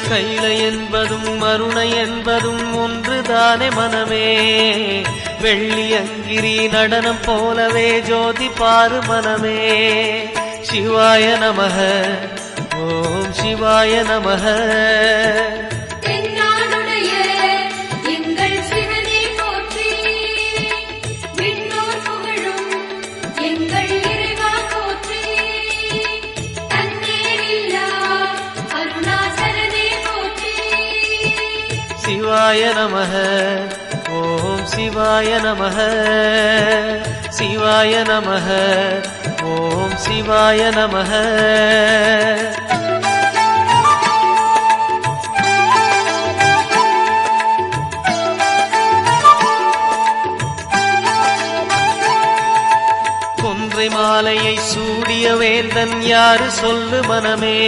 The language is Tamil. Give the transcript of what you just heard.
கைலை என்பதும் மருணை என்பதும் ஒன்றுதானே மனமே. வெள்ளி அங்கிரி நடனம் போலவே ஜோதி பாரு மனமே. சிவாய நமக ஓம் சிவாய நமக. சிவாய நமக ஓம் சிவாய நமக. சிவாய நமக ஓம் சிவாய நமக. கொன்றை மாலையை சூடிய வேந்தன் யாரு சொல்லு மனமே.